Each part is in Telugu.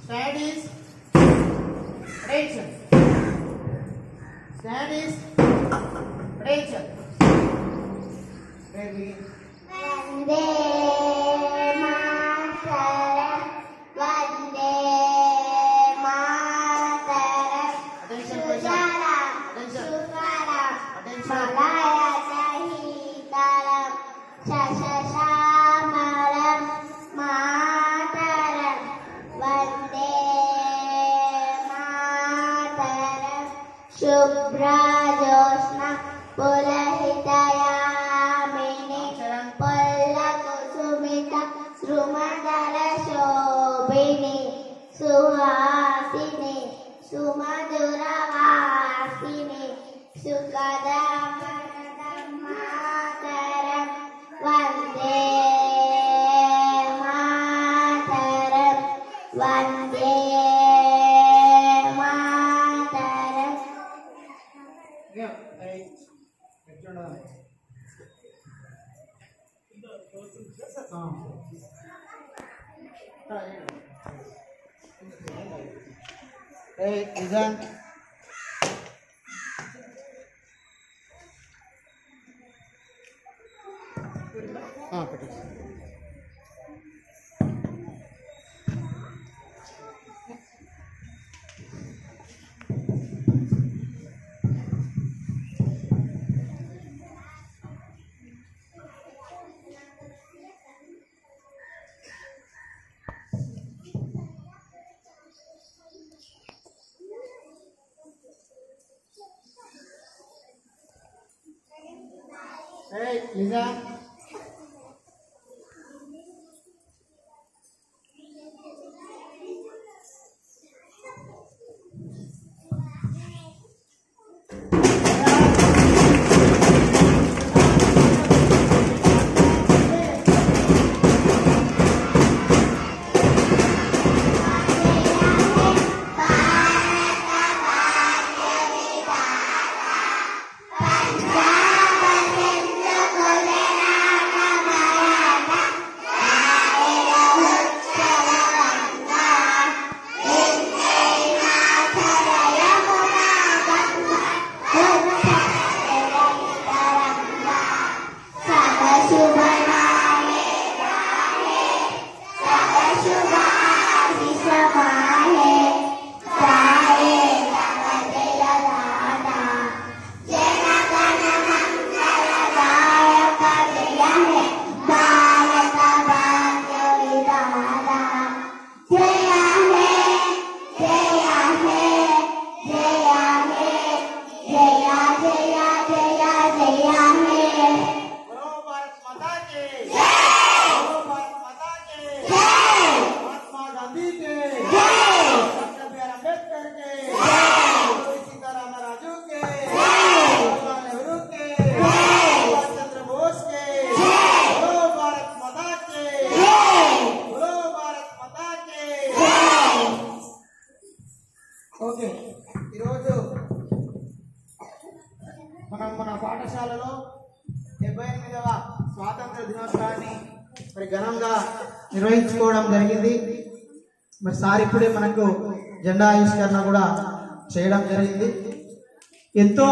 Stand is attention. Stand is attention. Where we Vande Mataram, Vande Mataram. attention Sujalam, Sukaram, Malaya Sahitaram, Shashashamaram, Mataram, Vande Mataram. Shubhra Josna Pulahitayamini Pallatu Sumita Srumadara Shobhini Suhasini Sumadura Vasini Sukadam Mataram Vande Mataram Vande Mataram. yeah, right. Hey, listen. పెట్టు. Hey, listen. ఓకే, ఈరోజు మన పాఠశాలలో 78వ స్వాతంత్ర దినోత్సవాన్ని మరి ఘనంగా నిర్వహించుకోవడం జరిగింది. మరి సార్ ఇప్పుడే మనకు జెండా ఆవిష్కరణ కూడా చేయడం జరిగింది. ఎంతో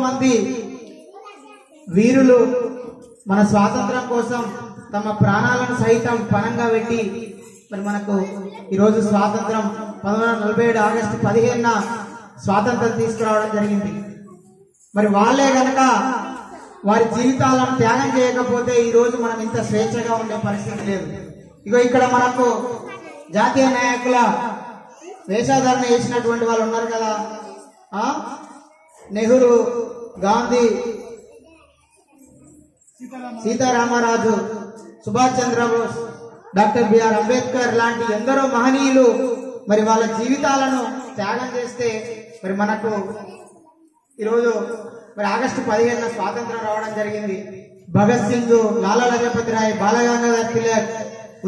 మంది వీరులు మన స్వాతంత్రం కోసం తమ ప్రాణాలను సైతం పణంగా పెట్టి మరి మనకు ఈరోజు స్వాతంత్రం 1947 ఆగస్టు 15న స్వాతంత్రం తీసుకురావడం జరిగింది. మరి వాళ్ళే గనక వారి జీవితాలను త్యాగం చేయకపోతే ఈరోజు మనం ఇంత స్వేచ్ఛగా ఉండే పరిస్థితి లేదు. ఇగో ఇక్కడ మనకు జాతీయ నాయకుల వేషధారణ చేసినటువంటి వాళ్ళు ఉన్నారు కదా, నెహ్రూ, గాంధీ, సీతారామరాజు, సుభాష్ చంద్రబోస్, డాక్టర్ బిఆర్ అంబేద్కర్ లాంటి ఎందరో మహనీయులు మరి వాళ్ళ జీవితాలను త్యాగం చేస్తే మరి మనకు ఈరోజు మరి ఆగస్టు 15న స్వాతంత్రం రావడం జరిగింది. భగత్ సింగ్, లాలా లజపతి రాయ్, బాలగంగాధర్ తిలక్,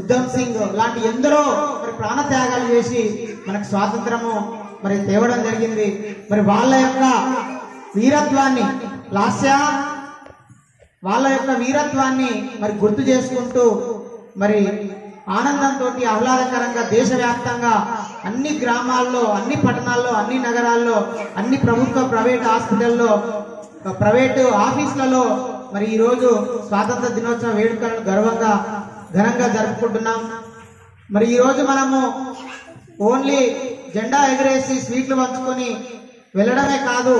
ఉద్ధమ్ సింగ్ లాంటి ఎందరో మరి ప్రాణ త్యాగాలు చేసి మనకు స్వాతంత్రము మరి తేవడం జరిగింది. మరి వాళ్ళ యొక్క వీరత్వాన్ని వాళ్ళ యొక్క వీరత్వాన్ని మరి గుర్తు చేసుకుంటూ మరి ఆనందంతో ఆహ్లాదకరంగా దేశవ్యాప్తంగా అన్ని గ్రామాల్లో, అన్ని పట్టణాల్లో, అన్ని నగరాల్లో, అన్ని ప్రభుత్వ ప్రైవేట్ హాస్పిటల్లో, ప్రైవేటు ఆఫీసులలో మరి ఈరోజు స్వాతంత్ర దినోత్సవ వేడుకలను ఘనంగా జరుపుకుంటున్నాం. మరి ఈరోజు మనము ఓన్లీ జెండా ఎగరేసి స్వీట్లు పంచుకొని వెళ్ళడమే కాదు,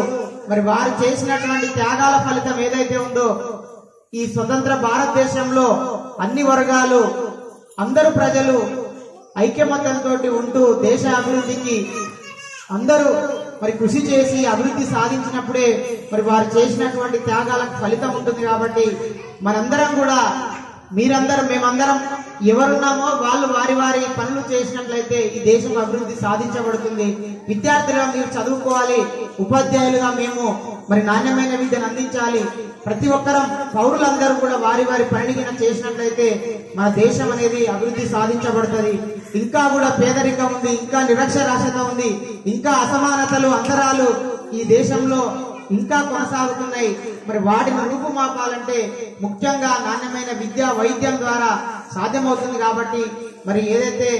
మరి వారు చేసినటువంటి త్యాగాల ఫలితం ఏదైతే ఉందో ఈ స్వతంత్ర భారతదేశంలో అన్ని వర్గాలు, అందరూ ప్రజలు ఐక్యమత్యంతో ఉంటూ దేశ అభివృద్ధికి అందరూ మరి కృషి చేసి అభివృద్ధి సాధించినప్పుడే మరి వారు చేసినటువంటి త్యాగాలకు ఫలితం ఉంటుంది. కాబట్టి మనందరం కూడా, మీరందరం, మేమందరం ఎవరున్నామో వాళ్ళు వారి వారి పనులు చేసినట్లయితే ఈ దేశం అభివృద్ధి సాధించబడుతుంది. విద్యార్థులుగా మీరు చదువుకోవాలి, ఉపాధ్యాయులుగా మేము మరి నాణ్యమైన విద్యను అందించాలి. ప్రతి ఒక్కరం పౌరులందరూ కూడా వారి వారి పనిని చేసినట్లయితే మన దేశం అనేది అభివృద్ధి సాధించబడుతుంది. ఇంకా కూడా పేదరికం ఉంది, ఇంకా నిరక్షరాస్యత ఉంది, ఇంకా అసమానతలు, అంతరాలు ఈ దేశంలో ఇంకా కొనసాగుతున్నాయి. మరి వాటిని రూపుమాపాలంటే ముఖ్యంగా నాణ్యమైన విద్య, వైద్యం ద్వారా సాధ్యమవుతుంది. కాబట్టి మరి ఏదైతే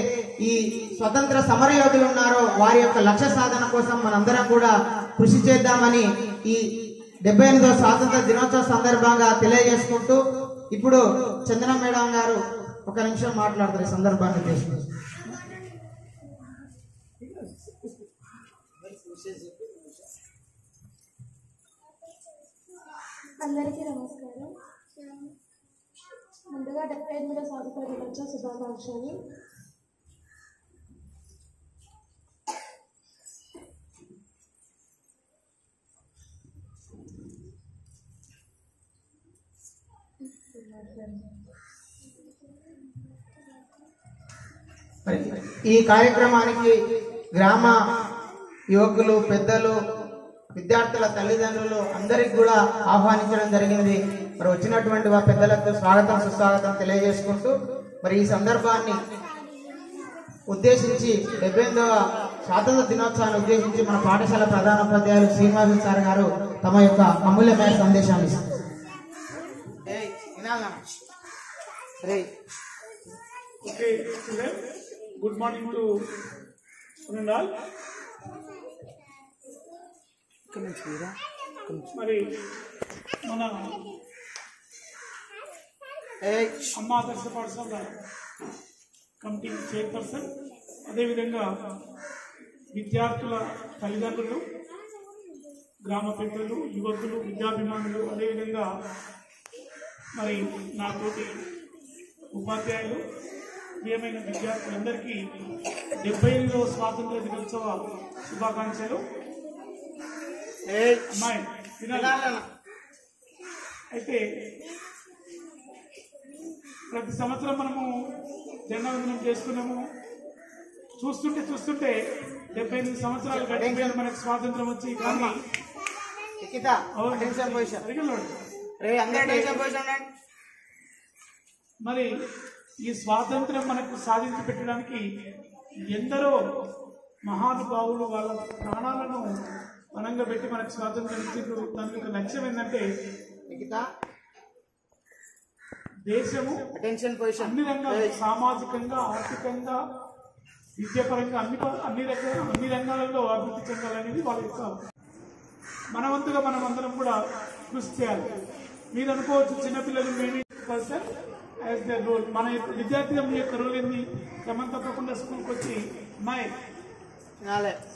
ఈ స్వతంత్ర సమరయోధులు ఉన్నారో వారి యొక్క లక్ష్య సాధన కోసం మనందరం కూడా కృషి చేద్దామని ఈ 78వ స్వాతంత్ర దినోత్సవ సందర్భంగా తెలియజేసుకుంటూ, ఇప్పుడు చందన మేడం గారు ఒక నిమిషం మాట్లాడతారు. ఈ సందర్భాన్ని తీసుకుంటారు. అందరికీ నమస్కారం. ముందుగా 78వ స్వాతంత్ర దినోత్సవ శుభాకాంక్షలు. ఈ కార్యక్రమానికి గ్రామ యువకులు, పెద్దలు, విద్యార్థుల తల్లిదండ్రులు అందరికి కూడా ఆహ్వానించడం జరిగింది. మరి వచ్చినటువంటి ఆ పెద్దలకు స్వాగతం, సుస్వాగతం తెలియజేసుకుంటూ మరి ఈ సందర్భాన్ని ఉద్దేశించి 78వ స్వాతంత్ర దినోత్సవాన్ని ఉద్దేశించి మన పాఠశాల ప్రధానోపాధ్యాయులు శ్రీనివాసు సార్ గారు తమ యొక్క అమూల్యమైన సందేశాన్ని ఇస్తారు. Okay, children. Good morning to one and all. మరి మన అమ్మ ఆదర్శ పాఠశాల కమిటీ చైర్పర్సన్, అదేవిధంగా విద్యార్థుల తల్లిదండ్రులు, గ్రామ పెద్దలు, యువకులు, విద్యాభిమానులు, అదేవిధంగా మరి నాతోటి ఉపాధ్యాయులు, ప్రియమైన విద్యార్థులందరికీ 78వ స్వాతంత్ర దినోత్సవ శుభాకాంక్షలు. అమ్మాయి అయితే ప్రతి సంవత్సరం మనము జన్మదినం చేస్తున్నాము. చూస్తుంటే 78 సంవత్సరాలు గడిచిపోయింది మనకు స్వాతంత్రం వచ్చి. కానీ మరి ఈ స్వాతంత్రం మనకు సాధించి పెట్టడానికి ఎందరో మహానుభావులు వాళ్ళ ప్రాణాలను పణంగా పెట్టి మనకు స్వాతంత్రం ఇచ్చిండ్రు. దాని యొక్క లక్ష్యం ఏంటంటే దేశము అన్ని రంగాలు, సామాజికంగా, ఆర్థికంగా, విద్యాపరంగా అన్ని రంగాలలో అభివృద్ధి చెందాలనేది వాళ్ళ యొక్క మనవంతుగా మనం అందరం కూడా కృషి చేయాలి. మీరు అనుకోవచ్చు చిన్నపిల్లలు maybe person as the role. మన విద్యార్థిగా మీ యొక్క రోల్ ఏంది? క్రమం తప్పకుండా స్కూల్కి వచ్చి అమ్మాయి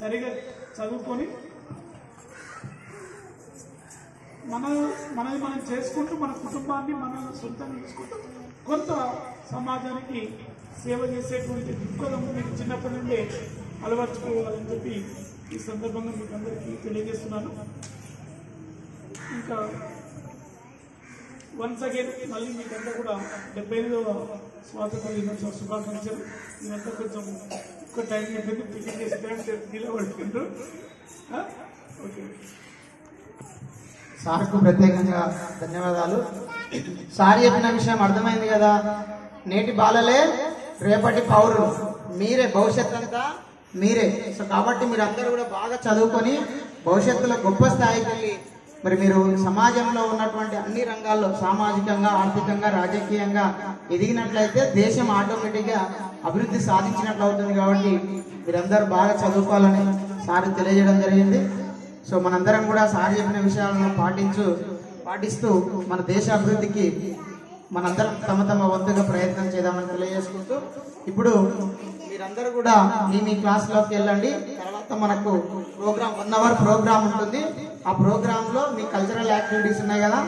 సరిగా చదువుకొని మనది మనం చేసుకుంటూ మన కుటుంబాన్ని మనం సొంతంగా చూసుకుంటూ కొంత సమాజానికి సేవ చేసేటువంటి దృక్పథం మీకు చిన్నప్పటి నుండే అలవర్చుకోవాలని చెప్పి ఈ సందర్భంగా మీకు అందరికీ తెలియజేస్తున్నాను. ఇంకా వన్స్ అగైన్ మళ్ళీ మీకంతా కూడా 75వ స్వాతంత్ర దినోత్సవ శుభాకాంక్షలు. మీరంతా కొంచెం ఎక్కువ టైం అయిపోయింది, పికింగ్ చేసి టైం నిలబడుతుండ్రు. ఓకే, సార్కు ప్రత్యేకంగా ధన్యవాదాలు. సార్ చెప్పిన విషయం అర్థమైంది కదా. నేటి బాలలే రేపటి పౌరులు, మీరే భవిష్యత్తు అంతా మీరే. సో కాబట్టి మీరందరూ కూడా బాగా చదువుకొని భవిష్యత్తులో గొప్ప స్థాయికి వెళ్ళి మరి మీరు సమాజంలో ఉన్నటువంటి అన్ని రంగాల్లో సామాజికంగా, ఆర్థికంగా, రాజకీయంగా ఎదిగినట్లయితే దేశం ఆటోమేటిక్గా అభివృద్ధి సాధించినట్లు అవుతుంది. కాబట్టి మీరందరూ బాగా చదువుకోవాలని సార్ తెలియజేయడం జరిగింది. సో మనందరం కూడా సార్ చెప్పిన విషయాలను పాటిస్తూ మన దేశ అభివృద్ధికి మనందరం తమ తమ వంతుగా ప్రయత్నం చేద్దామని తెలియజేసుకుంటూ, ఇప్పుడు మీరందరూ కూడా మీ క్లాస్లోకి వెళ్ళండి. తర్వాత మనకు ప్రోగ్రామ్ 1 అవర్ ప్రోగ్రామ్ ఉంటుంది. ఆ ప్రోగ్రామ్ లో మీ కల్చరల్ యాక్టివిటీస్ ఉన్నాయి కదా,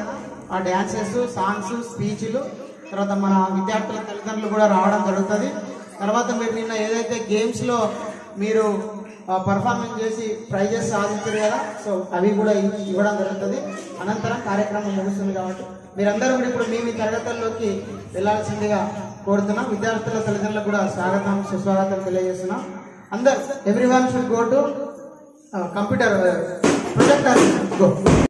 ఆ డాన్సెస్, సాంగ్స్, స్పీచ్లు, తర్వాత మన విద్యార్థుల తల్లిదండ్రులు కూడా రావడం జరుగుతుంది. తర్వాత మీరు నిన్న ఏదైతే గేమ్స్ లో మీరు పర్ఫార్మెన్స్ చేసి ప్రైజెస్ సాధించారు కదా, సో అవి కూడా ఇవ్వడం జరుగుతుంది. అనంతరం కార్యక్రమం ముగుస్తుంది. కాబట్టి మీరందరూ కూడా ఇప్పుడు మీ తరగతుల్లోకి వెళ్లాల్సిందిగా కోరుతున్నాం. విద్యార్థుల తల్లిదండ్రులకు కూడా స్వాగతం, సుస్వాగతం తెలియజేస్తున్నాం. అందరు everyone should go to computer projector.